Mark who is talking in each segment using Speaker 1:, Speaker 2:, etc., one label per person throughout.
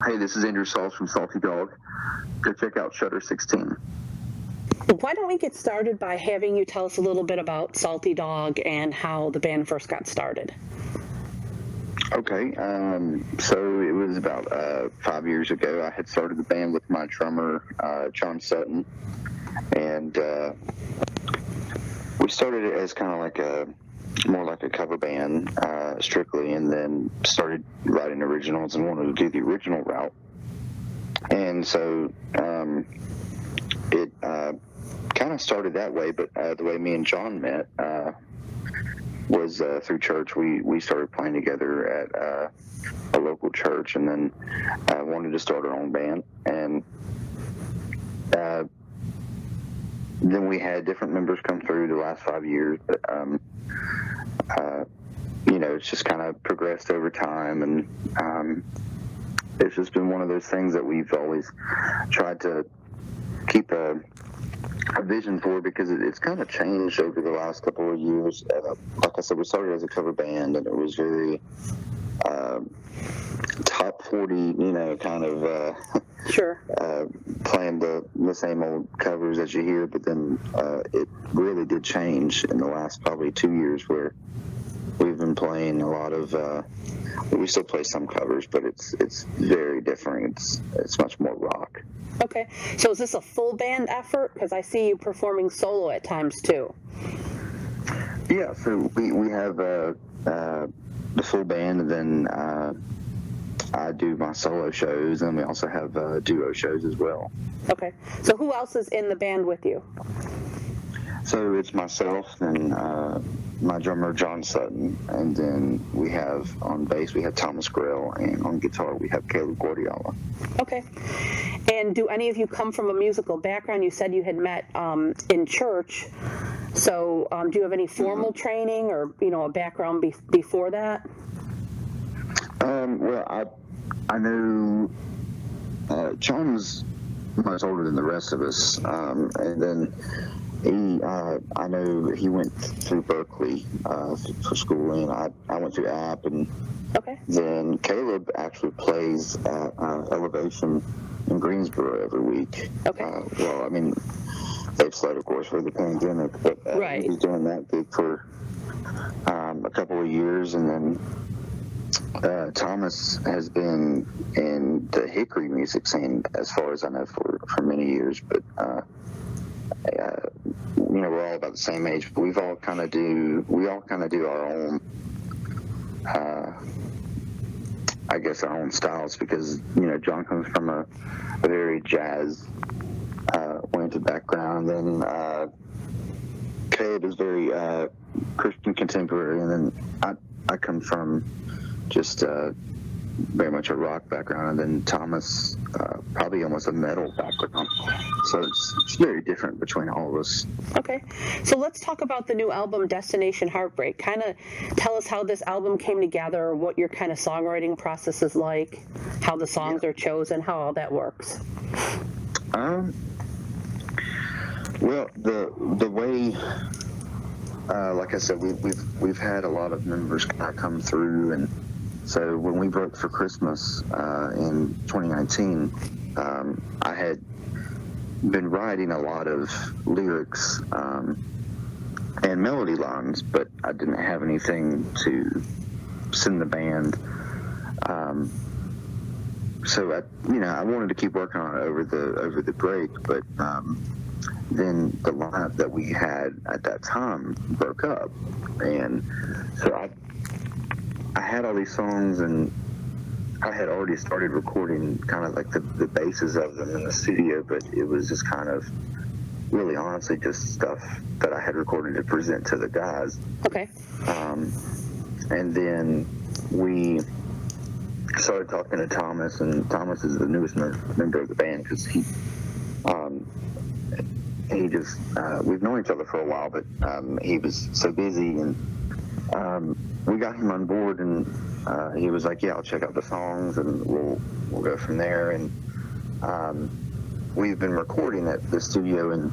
Speaker 1: Hey, this is Andrew Saltz from Salty Dog. Go check out Shutter 16.
Speaker 2: Why don't we get started by having you tell us a little bit about Salty Dog and how the band first got started?
Speaker 1: Okay, so it was about 5 years ago. I had started the band with my drummer, John Sutton, and we started it as kind of like more like a cover band, strictly, and then started writing originals and wanted to do the original route. And so it kind of started that way, but the way me and John met was through church. We started playing together at a local church, and then wanted to start our own band. And then we had different members come through the last 5 years, but it's just kind of progressed over time, and it's just been one of those things that we've always tried to keep a vision for, because it's kind of changed over the last couple of years. Like I said, we started as a cover band, and it was very top 40, kind of
Speaker 2: Sure.
Speaker 1: playing the same old covers as you hear, but then it really did change in the last probably 2 years, where we've been playing a lot of we still play some covers, but it's very different. It's much more rock.
Speaker 2: Okay. So is this a full band effort? Because I see you performing solo at times too.
Speaker 1: Yeah, so we have the full band, and then I do my solo shows, and we also have duo shows as well.
Speaker 2: Okay. So who else is in the band with you?
Speaker 1: So it's myself and my drummer, John Sutton, and then we have on bass, we have Thomas Grell, and on guitar, we have Caleb Guardiola.
Speaker 2: Okay. And do any of you come from a musical background? You said you had met in church. So do you have any formal training or, a background before that?
Speaker 1: Well, I know John was much older than the rest of us, and then I know he went through Berkeley for schooling. I went through App, and
Speaker 2: Okay.
Speaker 1: then Caleb actually plays at Elevation in Greensboro every week.
Speaker 2: Okay.
Speaker 1: Well, I mean, they've slowed, of course, for the pandemic, but
Speaker 2: Right.
Speaker 1: he's doing that gig for a couple of years, and then Thomas has been in the Hickory music scene, as far as I know, for many years, but we're all about the same age, but we all kind of do our own, I guess, our own styles, because John comes from a very jazz oriented background, and then Caleb is very Christian contemporary, and then I come from just very much a rock background, and then Thomas probably almost a metal background. So it's very different between all of us.
Speaker 2: Okay. So let's talk about the new album, Destination Heartbreak. Kind of tell us how this album came together, what your kind of songwriting process is like, how the songs are chosen, how all that works.
Speaker 1: Well, the way, like I said, we've had a lot of members kind of come through, and so when we broke for Christmas in 2019, I had been writing a lot of lyrics and melody lines, but I didn't have anything to send the band. So I wanted to keep working on it over the break, but then the lineup that we had at that time broke up, and so I had all these songs, and I had already started recording kind of like the bases of them in the studio, but it was just kind of really honestly just stuff that I had recorded to present to the guys.
Speaker 2: Okay.
Speaker 1: And then we started talking to Thomas, and Thomas is the newest member of the band, because he just we've known each other for a while, but he was so busy, and we got him on board, and he was like, yeah, I'll check out the songs, and we'll go from there. And we've been recording at the studio in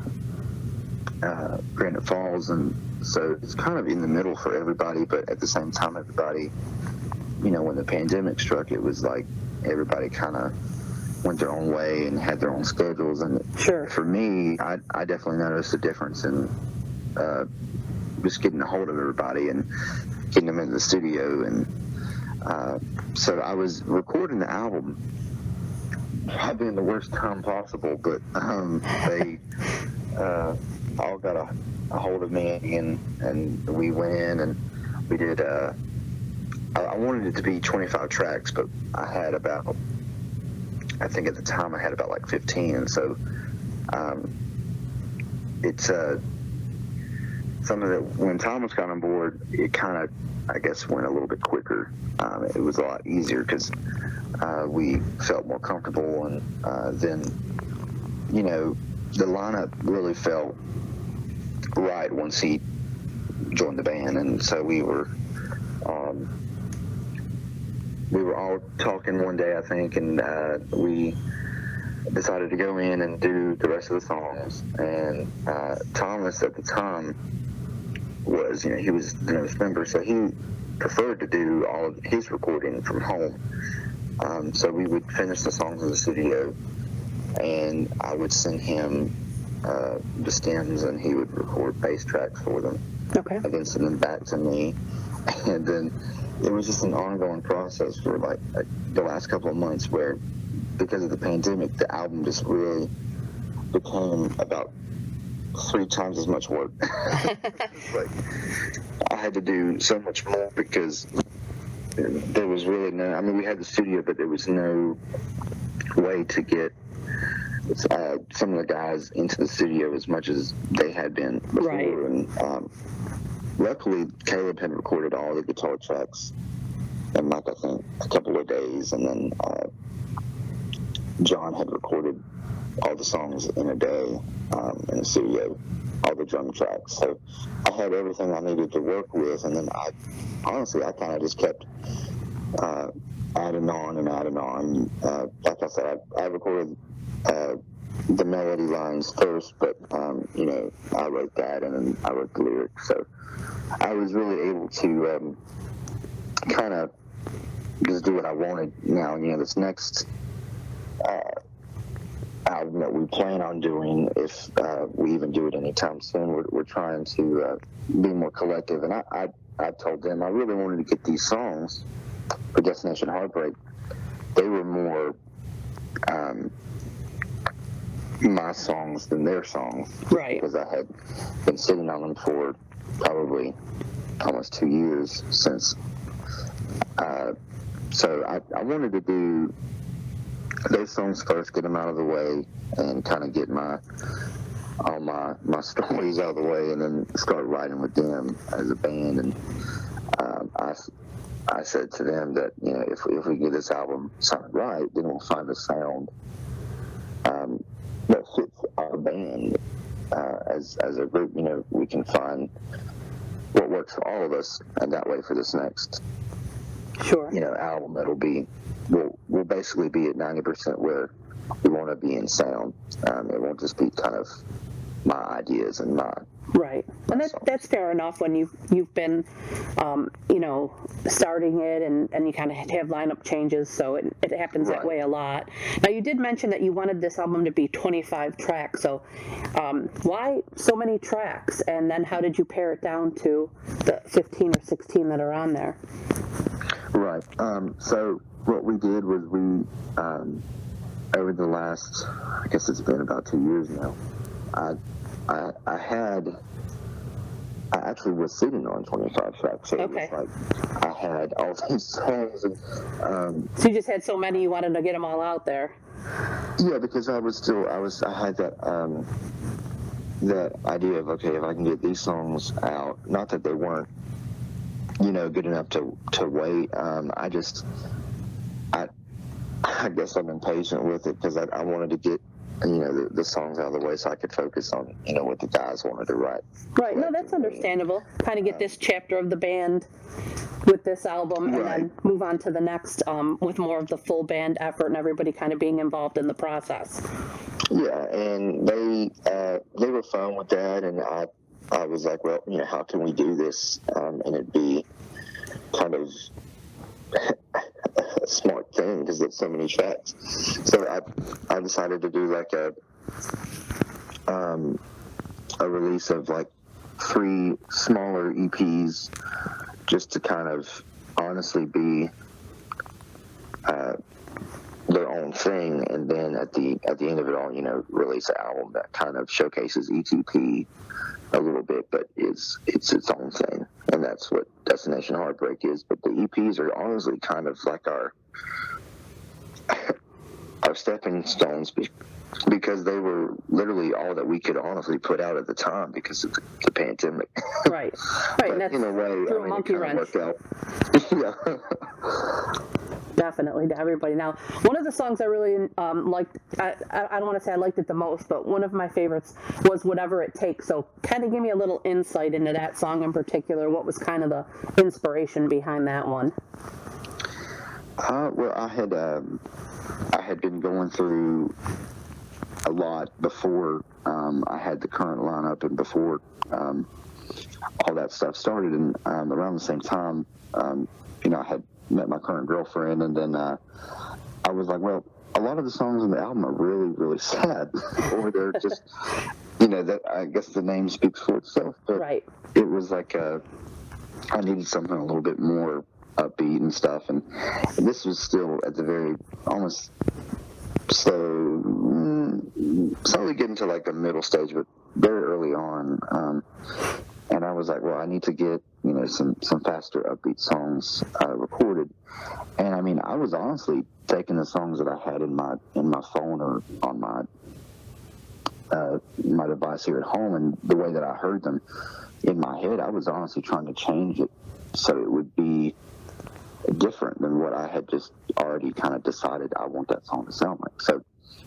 Speaker 1: Granite Falls, and so it's kind of in the middle for everybody, but at the same time, everybody, when the pandemic struck, it was like everybody kind of went their own way and had their own schedules. And
Speaker 2: Sure.
Speaker 1: for me, I definitely noticed a difference in just getting a hold of everybody and getting them into the studio. And so I was recording the album probably in the worst time possible, but they all got a hold of me, and we went in and we did I wanted it to be 25 tracks, but I think at the time I had about like 15, and so it's something that when Thomas got on board, it kind of, I guess, went a little bit quicker. It was a lot easier because we felt more comfortable, and then, you know, the lineup really felt right once he joined the band, and so we were all talking one day, I think, and we decided to go in and do the rest of the songs. And Thomas at the time was, you know, he was the newest member, so he preferred to do all of his recording from home. So we would finish the songs in the studio, and I would send him the stems, and he would record bass tracks for them.
Speaker 2: Okay.
Speaker 1: And then send them back to me. And then it was just an ongoing process for like the last couple of months, where because of the pandemic, the album just really became about 3 times as much work. Like, I had to do so much more because there was really no, I mean, we had the studio, but there was no way to get some of the guys into the studio as much as they had been before.
Speaker 2: Right.
Speaker 1: And luckily, Caleb had recorded all the guitar tracks in, like, I think a couple of days, and then John had recorded all the songs in a day in the studio, all the drum tracks. So I had everything I needed to work with, and then I kind of just kept adding on and adding on. Like I said, I recorded the melody lines first, but you know, I wrote that, and then I wrote the lyrics. So I was really able to kind of just do what I wanted. Now, you know, this next album that we plan on doing, if we even do it anytime soon, we're trying to be more collective. And I told them I really wanted to get these songs for Destination Heartbreak. They were more my songs than their songs.
Speaker 2: Right.
Speaker 1: Because I had been sitting on them for probably almost 2 years since. So I wanted to do those songs first, get them out of the way, and kind of get all my stories out of the way, and then start writing with them as a band. And I said to them that, you know, if we get this album sounded right, then we'll find a sound that fits our band as a group. You know, we can find what works for all of us, and that way for this next album, we'll basically be at 90% where we want to be in sound. It won't just be kind of my ideas and my
Speaker 2: right. And that's fair enough when you've been starting it, and you kind of have lineup changes, so it happens that way a lot. Now, you did mention that you wanted this album to be 25 tracks, so why so many tracks, and then how did you pare it down to the 15 or 16 that are on there?
Speaker 1: Right. So what we did was we over the last, I guess it's been about 2 years now, I actually was sitting on 25 tracks, so
Speaker 2: okay.
Speaker 1: It was like I had all these songs, and
Speaker 2: so you just had so many you wanted to get them all out there.
Speaker 1: Yeah, because I had that that idea of, okay, if I can get these songs out, not that they weren't, you know, good enough to wait. I guess I'm impatient with it because I wanted to get, you know, the songs out of the way so I could focus on, you know, what the guys wanted to write.
Speaker 2: Right. No, that's understandable. Kind of get this chapter of the band with this album, and then move on to the next with more of the full band effort and everybody kind of being involved in the process.
Speaker 1: Yeah, and they were fine with that, and I was like, well, you know, how can we do this and it be kind of smart thing because there's so many tracks. So I decided to do like a release of like 3 smaller EPs, just to kind of honestly be their own thing, and then at the end of it all, release an album that kind of showcases ETP a little bit, but it's its own thing, and that's what Destination Heartbreak is. But the EPs are honestly kind of like our stepping stones, because they were literally all that we could honestly put out at the time because of the pandemic.
Speaker 2: Right.
Speaker 1: But
Speaker 2: And that's
Speaker 1: in a way,
Speaker 2: through a monkey
Speaker 1: it kind
Speaker 2: wrench.
Speaker 1: of worked out. Yeah.
Speaker 2: Definitely to everybody. Now, one of the songs I really liked, I don't want to say I liked it the most, but one of my favorites was Whatever It Takes. So kind of give me a little insight into that song in particular. What was kind of the inspiration behind that one?
Speaker 1: Well, I had been going through a lot before I had the current lineup, and before all that stuff started, and around the same time, I had met my current girlfriend, and then I was like, well, a lot of the songs on the album are really, really sad, or they're just, that I guess the name speaks for itself. But
Speaker 2: Right.
Speaker 1: It was like I needed something a little bit more upbeat and stuff, and this was still at the very almost slowly getting to like the middle stage, but very early on. And I was like, well, I need to get some faster upbeat songs recorded. And I mean, I was honestly taking the songs that I had in my phone or on my device here at home, and the way that I heard them in my head, I was honestly trying to change it so it would be different than what I had just already kind of decided I want that song to sound like. So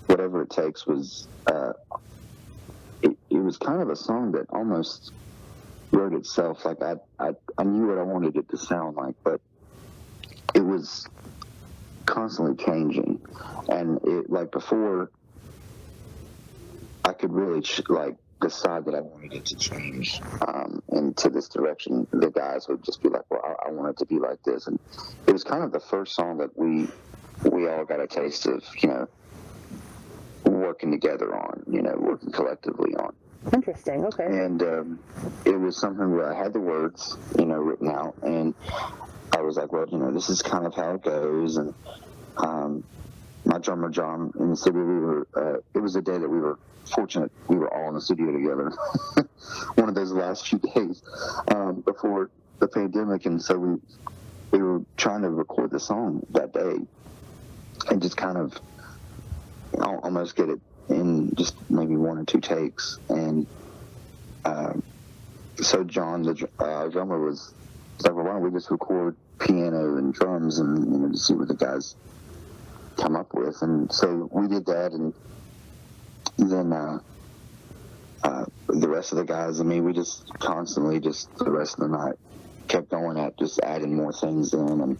Speaker 1: Whatever It Takes was it was kind of a song that almost wrote itself. Like I knew what I wanted it to sound like, but it was constantly changing, and it, like, before I could really decide that I wanted it to change into this direction, the guys would just be like, well, I want it to be like this. And it was kind of the first song that we all got a taste of working together on, working collectively on.
Speaker 2: Interesting. Okay.
Speaker 1: And it was something where I had the words, written out, and I was like, well, this is kind of how it goes. And my drummer, John, in the studio, it was a day that we were fortunate we were all in the studio together. One of those last few days before the pandemic. And so we were trying to record the song that day and just kind of almost get it in just maybe 1 or 2 takes. And so John, the drummer, was like, well, why don't we just record piano and drums and just see what the guys come up with. And so we did that, and then the rest of the guys and me, we just constantly, just the rest of the night, kept going at just adding more things in, and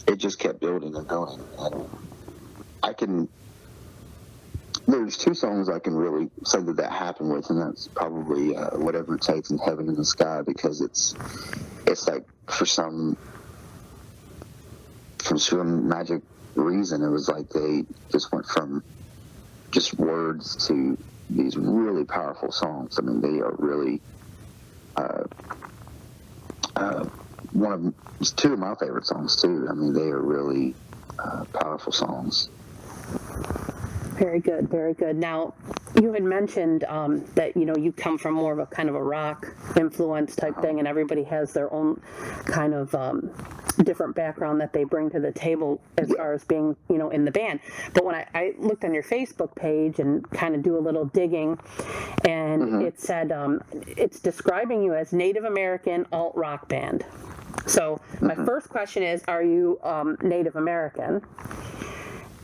Speaker 1: it just kept building and going. And there's 2 songs I can really say that happened with, and that's probably Whatever It Takes and Heaven in the Sky, because it's like for some magic reason, it was like they just went from just words to these really powerful songs. I mean, they are really it's 2 of my favorite songs too. I mean, they are really powerful songs.
Speaker 2: Very good, very good. Now, you had mentioned that you come from more of a kind of a rock influence type thing, and everybody has their own kind of different background that they bring to the table as far as being in the band. But when I looked on your Facebook page and kind of do a little digging, and it said it's describing you as Native American alt rock band. So my first question is, are you Native American?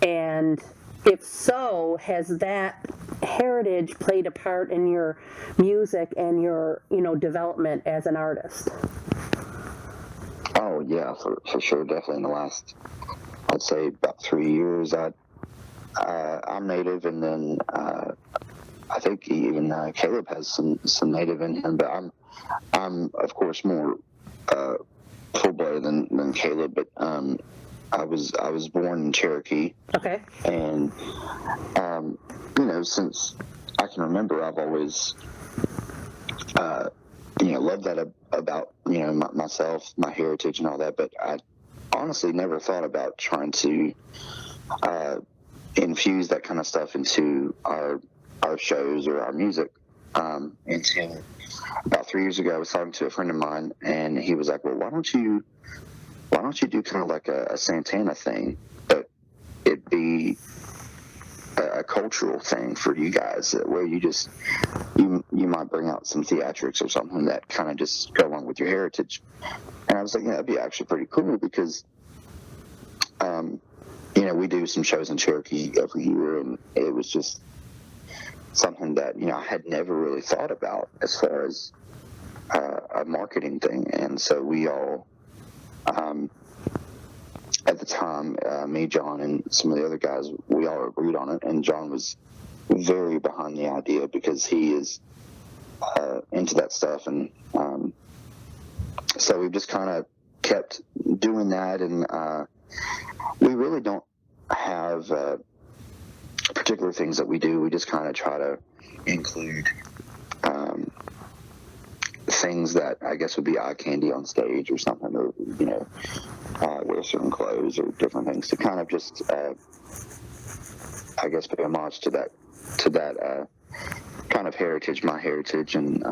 Speaker 2: And if so, has that heritage played a part in your music and your, development as an artist?
Speaker 1: Oh yeah, for sure. Definitely in the last, I'd say about 3 years, I'm Native, and then I think even Caleb has some Native in him, but I'm of course more full-blooded than Caleb, but I was born in Cherokee.
Speaker 2: Okay.
Speaker 1: And since I can remember, I've always loved that about myself, my heritage, and all that. But I honestly never thought about trying to infuse that kind of stuff into our shows or our music. Until about 3 years ago, I was talking to a friend of mine, and he was like, "Well, why don't you do kind of like a Santana thing, but it be a cultural thing for you guys, where you might bring out some theatrics or something that kind of just go along with your heritage." And I was like, "Yeah, that'd be actually pretty cool, because we do some shows in Cherokee every year, and it was just something that I had never really thought about as far as a marketing thing." And so we all, at the time, me, John, and some of the other guys, we all agreed on it. And John was very behind the idea, because he is into that stuff. And so we've just kind of kept doing that. And we really don't have particular things that we do. We just kind of try to include things that I guess would be eye candy on stage or something, or wear certain clothes or different things to kind of just I guess pay homage to that kind of heritage, my heritage. And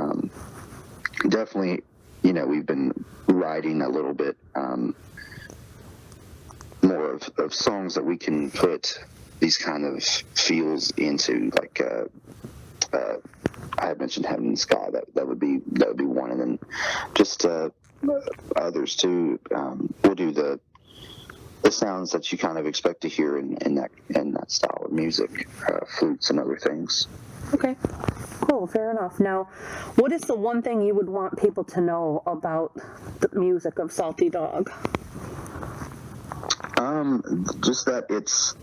Speaker 1: definitely we've been writing a little bit more of songs that we can put these kind of feels into, like I had mentioned Heaven and Sky. That would be one, and then just others too. We'll do the sounds that you kind of expect to hear in that style of music, flutes and other things.
Speaker 2: Okay, cool, fair enough. Now, what is the one thing you would want people to know about the music of Salty Dog?
Speaker 1: Just that it's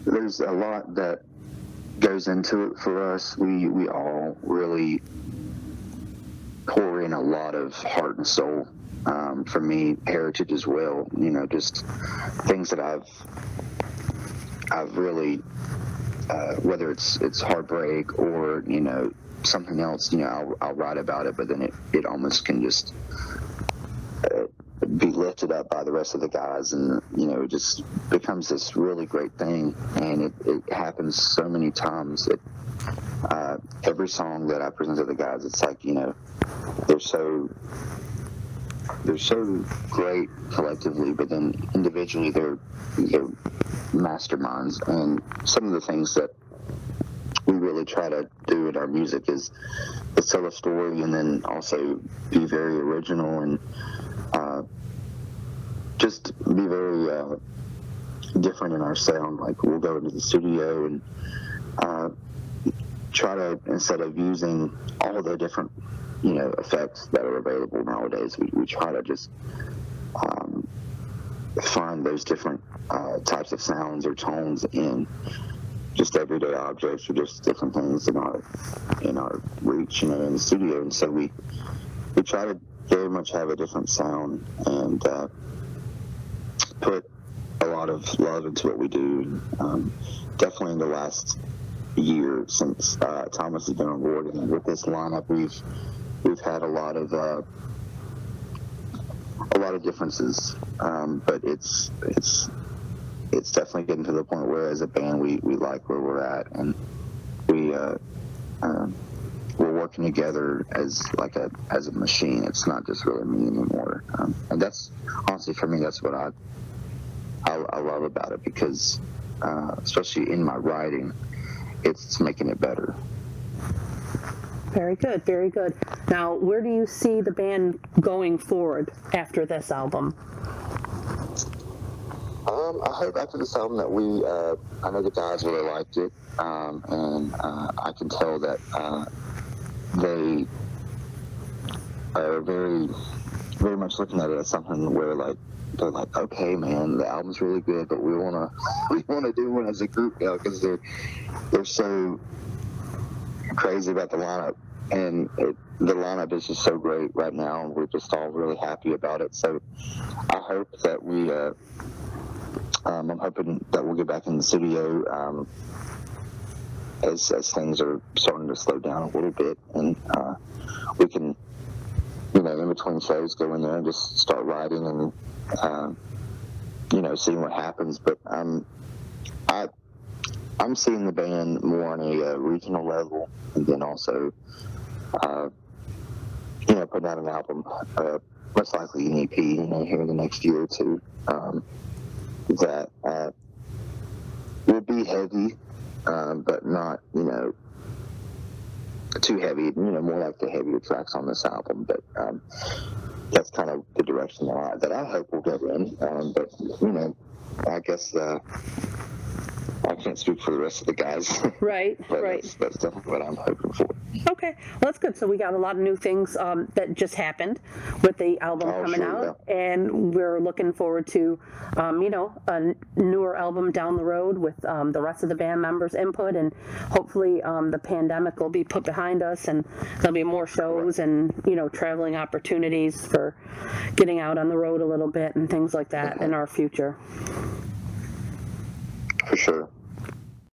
Speaker 1: there's a lot that goes into it for us. We all really pour in a lot of heart and soul. For me, heritage as well. Just things that I've really, whether it's heartbreak or something else. I'll write about it, but then it almost can just be lifted up by the rest of the guys, and it just becomes this really great thing. And it happens so many times that every song that I present to the guys, it's like they're so great collectively, but then individually they're masterminds. And some of the things that we really try to do in our music is tell a story, and then also be very original, and just be very different in our sound. Like, we'll go into the studio and try to, instead of using all the different effects that are available nowadays, we try to just find those different types of sounds or tones in just everyday objects, or just different things in our reach, in the studio. And so we try to very much have a different sound, and put a lot of love into what we do. Definitely in the last year, since Thomas has been on board, and with this lineup, we've had a lot of differences, but it's definitely getting to the point where, as a band, we like where we're at, and we're working together as a machine. It's not just really me anymore, and that's honestly, for me, that's what I love about it, because especially in my writing, it's making it better.
Speaker 2: Very good, very good. Now, where do you see the band going forward after this album?
Speaker 1: I hope after this album that I know the guys really liked it, and I can tell that they are very, very much looking at it as something where, like, they're like, okay, man, the album's really good, but we wanna do one as a group now, because they're so crazy about the lineup. and the lineup is just so great right now, and we're just all really happy about it. So I hope that I'm hoping that we'll get back in the studio as things are starting to slow down a little bit, and we can, in between shows, go in there and just start writing and seeing what happens. But I'm seeing the band more on a regional level, and then also putting out an album, most likely an EP, here in the next year or two, that will be heavy, but not, too heavy, more like the heavier tracks on this album. But that's kind of the direction that I hope we'll go in. But, I guess I can't speak for the rest of the guys.
Speaker 2: Right,
Speaker 1: but
Speaker 2: right.
Speaker 1: That's definitely what I'm hoping for.
Speaker 2: Okay, well, that's good. So we got a lot of new things that just happened with the album coming out, and we're looking forward to, a newer album down the road with the rest of the band members' input, and hopefully the pandemic will be put behind us, and there'll be more shows and traveling opportunities for getting out on the road a little bit and things like that in our future.
Speaker 1: For sure.